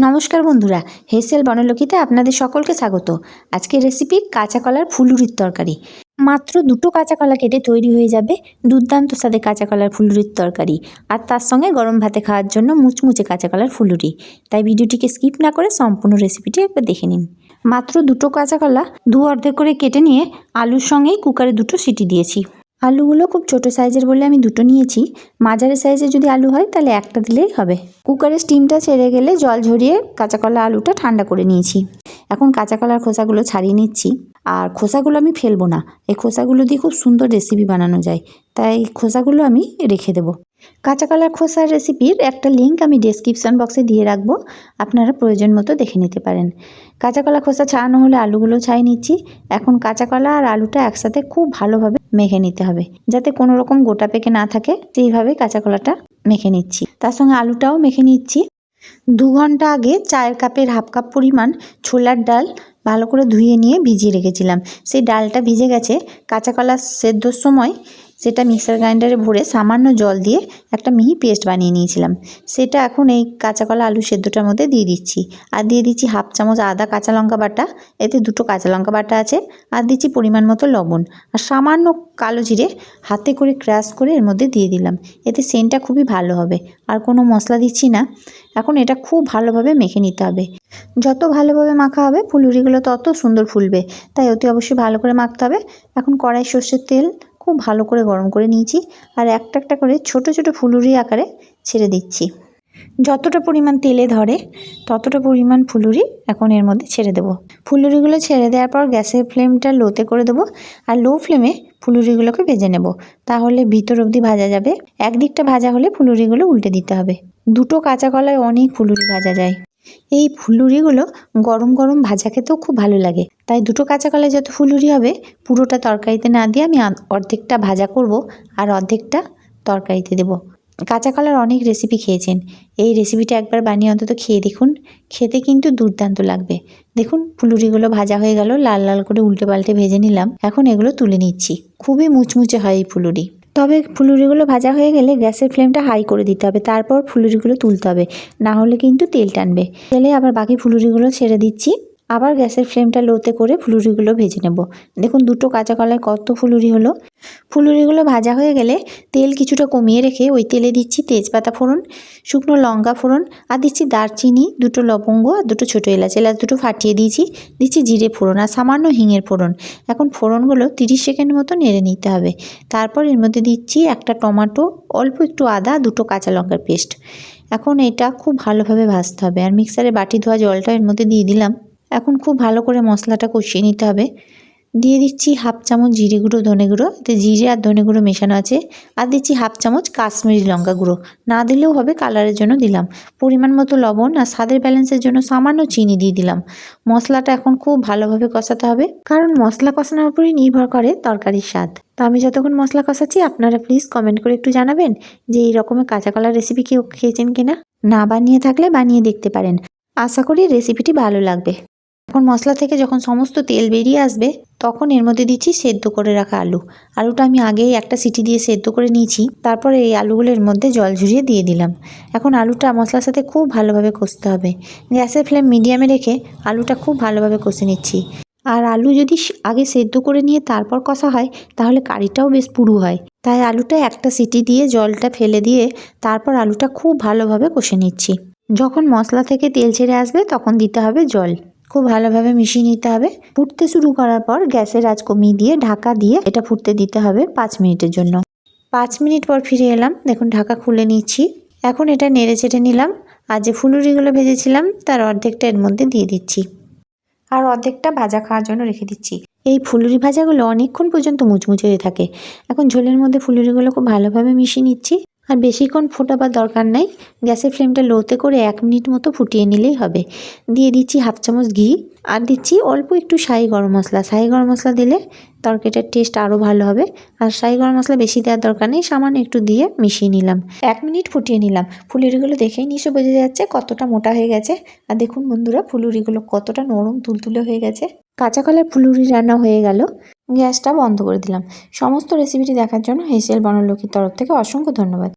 নমস্কার বন্ধুরা, হেসেল বনলকিতে আপনাদের সকলকে স্বাগত। আজকের রেসিপি কাঁচা কলার ফুলুরির তরকারি। মাত্র দুটো কাঁচা কলা কেটে তৈরি হয়ে যাবে দুর্দান্ত স্বাদে কাঁচা কলার ফুলুরির তরকারি, আর তার সঙ্গে গরম ভাতে খাওয়ার জন্য মুচমুচে কাঁচা কলার ফুলুরি। তাই ভিডিওটিকে স্কিপ না করে সম্পূর্ণ রেসিপিটি একবার দেখে নিন। মাত্র দুটো কাঁচা কলা অর্ধেক করে কেটে নিয়ে আলুর সঙ্গেই কুকারে দুটো সিটি দিয়েছি। আলুগুলো খুব ছোট সাইজের বলে আমি দুটো নিয়েছি। মাঝারি সাইজের যদি আলু হয় তাহলে একটা দিলেই হবে। কুকারের স্টিমটা ছেড়ে গেলে জল ঝরিয়ে কাঁচা কলা আলুটা ঠান্ডা করে নিয়েছি। এখন কাঁচা কলার খোসাগুলো ছাড়িয়ে নিচ্ছি। আর খোসাগুলো আমি ফেলবো না, এই খোসাগুলো দিয়ে খুব সুন্দর রেসিপি বানানো যায়, তাই খোসাগুলো আমি রেখে দেবো। কাঁচা কলার খোসার রেসিপির একটা লিঙ্ক আমি ডেসক্রিপশন বক্সে দিয়ে রাখবো, আপনারা প্রয়োজন মতো দেখে নিতে পারেন। কাঁচা কলা খোসা ছাড়ানো হলে আলুগুলো ছাড়িয়ে নিচ্ছি। এখন কাঁচা কলা আর আলুটা একসাথে খুব ভালোভাবে মেখে নিতে হবে, যাতে কোনো রকম গোটা পেকে না থাকে, সেইভাবে কাঁচা কলাটা মেখে নিচ্ছি। তার সঙ্গে আলুটাও মেখে নিচ্ছি। 2 ঘন্টা আগে চায়ের কাপের হাফ কাপ পরিমাণ ছোলার ডাল ভালো করে ধুয়ে নিয়ে ভিজিয়ে রেখেছিলাম। সেই ডালটা ভিজে গেছে। কাঁচা কলা সেদ্ধর সময় সেটা মিক্সার গ্রাইন্ডারে ভরে সামান্য জল দিয়ে একটা মিহি পেস্ট বানিয়ে নিয়েছিলাম। সেটা এখন এই কাঁচা কলা আলু সেদ্ধটার মধ্যে দিয়ে দিচ্ছি। আর দিয়ে দিচ্ছি হাফ চামচ আদা কাঁচা লঙ্কা বাটা, এতে 2টো কাঁচা লঙ্কা বাটা আছে। আর দিচ্ছি পরিমাণ মতো লবণ, আর সামান্য কালো জিরে হাতে করে ক্রাশ করে এর মধ্যে দিয়ে দিলাম। এতে সেন্টটা খুবই ভালো হবে। আর কোনো মশলা দিচ্ছি না। এখন এটা খুব ভালোভাবে মেখে নিতে হবে। যত ভালোভাবে মাখা হবে ফুলুরিগুলো তত সুন্দর ফুলবে, তাই অতি অবশ্যই ভালো করে মাখতে হবে। এখন কড়াই সর্ষের তেল খুব ভালো করে গরম করে নিয়েছি, আর একটা একটা করে ছোট ছোট ফুলুরি আকারে ছেড়ে দিচ্ছি। যতটা পরিমাণ তেলে ধরে ততটা পরিমাণ ফুলুরি এখন এর মধ্যে ছেড়ে দেবো। ফুলুরিগুলো ছেড়ে দেওয়ার পর গ্যাসের ফ্লেমটা লোতে করে দেবো, আর লো ফ্লেমে ফুলুরিগুলোকে ভেজে নেব। তাহলে ভিতর অবধি ভাজা যাবে। একদিকটা ভাজা হলে ফুলুরিগুলো উল্টে দিতে হবে। 2টো কাঁচা কলায় অনেক ফুলুরি ভাজা যায়। এই ফুলুরিগুলো গরম গরম ভাজা খেতেও খুব ভালো লাগে। তাই 2টো কাঁচা কলায় যত ফুলুরি হবে পুরোটা তরকারিতে না দিয়ে আমি অর্ধেকটা ভাজা করব, আর অর্ধেকটা তরকারিতে দেব। কাঁচা কলার অনেক রেসিপি খেয়েছেন, এই রেসিপিটা একবার বানিয়ে অন্তত খেয়ে দেখুন, খেতে কিন্তু দুর্দান্ত লাগবে। দেখুন ফুলুরিগুলো ভাজা হয়ে গেল, লাল লাল করে উল্টে পাল্টে ভেজে নিলাম। এখন এগুলো তুলে নিচ্ছি। খুবই মুচমুচে হয় এই ফুলুরি। তবে ফুলুরিগুলো ভাজা হয়ে গেলে গ্যাসের ফ্লেমটা হাই করে দিতে হবে, তারপর ফুলুরিগুলো তুলতে হবে, না হলে কিন্তু তেল টানবে। তেলে আবার বাকি ফুলুরিগুলো ছেড়ে দিচ্ছি। আবার গ্যাসের ফ্লেমটা লোতে করে ফুলুরিগুলো ভেজে নেব। দেখুন 2টো কাঁচা কলায় কত ফুলুরি হলো। ফুলুরিগুলো ভাজা হয়ে গেলে তেল কিছুটা কমিয়ে রেখে ওই তেলে দিচ্ছি তেজপাতা ফোড়ন, শুকনো লঙ্কা ফোড়ন, আর দিচ্ছি দারচিনি, 2টো লবঙ্গ আর 2টো ছোটো এলাচ 2টো ফাটিয়ে দিয়েছি। দিচ্ছি জিরে ফোড়ন আর সামান্য হিঙের ফোড়ন। এখন ফোড়নগুলো 30 সেকেন্ড মতো নেড়ে নিতে হবে। তারপর এর মধ্যে দিচ্ছি একটা টমেটো, অল্প একটু আদা, 2টো কাঁচা লঙ্কার পেস্ট। এখন এটা খুব ভালোভাবে ভাজতে হবে। আর মিক্সারে বাটি ধোয়া জলটা এর মধ্যে দিয়ে দিলাম। এখন খুব ভালো করে মশলাটা কষিয়ে নিতে হবে। দিয়ে দিচ্ছি হাফ চামচ জিরে গুঁড়ো, ধনে গুঁড়ো, এতে জিরে আর ধনে গুঁড়ো মেশানো আছে। আর দিচ্ছি হাফ চামচ কাশ্মীরি লঙ্কা গুঁড়ো, না দিলেও হবে, কালারের জন্য দিলাম। পরিমাণ মতো লবণ, আর স্বাদের ব্যালেন্সের জন্য সামান্য চিনি দিয়ে দিলাম। মশলাটা এখন খুব ভালোভাবে কষাতে হবে, কারণ মশলা কষানোর উপরেই নির্ভর করে তরকারির স্বাদ। তো আমি যতক্ষণ মশলা কষাচ্ছি আপনারা প্লিজ কমেন্ট করে একটু জানাবেন যে এই রকমের কাঁচা কলার রেসিপি কেউ খেয়েছেন কিনা। না বানিয়ে থাকলে বানিয়ে দেখতে পারেন, আশা করি রেসিপিটি ভালো লাগবে। এখন মশলা থেকে যখন সমস্ত তেল বেরিয়ে আসবে তখন এর মধ্যে দিচ্ছি সেদ্ধ করে রাখা আলুটা আমি আগেই একটা সিটি দিয়ে সেদ্ধ করে নিয়েছি। তারপর এই আলুগুলো এর মধ্যে জল ঝরিয়ে দিয়ে দিলাম। এখন আলুটা মশলার সাথে খুব ভালোভাবে কষতে হবে। গ্যাসের ফ্লেম মিডিয়ামে রেখে আলুটা খুব ভালোভাবে কষে নিচ্ছি। আর আলু যদি আগে সেদ্ধ করে নিয়ে তারপর কষা হয় তাহলে কারিটাও বেশ পুরু হয়। তাই আলুটা একটা সিটি দিয়ে জলটা ফেলে দিয়ে তারপর আলুটা খুব ভালোভাবে কষে নিচ্ছি। যখন মশলা থেকে তেল ছেড়ে আসবে তখন দিতে হবে জল। খুব ভালোভাবে মিশিয়ে নিতে হবে। ফুটতে শুরু করার পর গ্যাসের আঁচ কমিয়ে দিয়ে ঢাকা দিয়ে এটা ফুটতে দিতে হবে 5 মিনিটের জন্য। 5 মিনিট পর ফিরে এলাম। দেখুন ঢাকা খুলে নিচ্ছি। এখন এটা নেড়ে চেড়ে নিলাম, আর যে ফুলুরিগুলো ভেজেছিলাম তার অর্ধেকটা এর মধ্যে দিয়ে দিচ্ছি, আর অর্ধেকটা ভাজা খাওয়ার জন্য রেখে দিচ্ছি। এই ফুলুরি ভাজাগুলো অনেকক্ষণ পর্যন্ত মুচমুচে হয়ে থাকে। এখন ঝোলের মধ্যে ফুলুরিগুলো খুব ভালোভাবে মিশিয়ে নিচ্ছি। আর বেশিক্ষণ ফোটাবার দরকার নাই, গ্যাসের ফ্লেমটা লোতে করে 1 মিনিট মতো ফুটিয়ে নিলেই হবে। দিয়ে দিচ্ছি হাফ চামচ ঘি, আর দিচ্ছি অল্প একটু শাহি গরম মশলা। শাহি গরম মশলা দিলে তরকারিটার টেস্ট আরও ভালো হবে। আর শাহি গরম মশলা বেশি দেওয়ার দরকার নেই, সামান্য একটু দিয়ে মিশিয়ে নিলাম। 1 মিনিট ফুটিয়ে নিলাম। ফুলুরিগুলো দেখেই নিশ্চয় বোঝা যাচ্ছে কতটা মোটা হয়ে গেছে। আর দেখুন বন্ধুরা ফুলুরিগুলো কতটা নরম তুলতুলে হয়ে গেছে। কাঁচা কলার ফুলুরি রান্না হয়ে গেল। গ্যাসটা বন্ধ করে দিলাম। সমস্ত রেসিপিটি দেখার জন্য হেসেল বনলকির তরফ থেকে অসংখ্য ধন্যবাদ।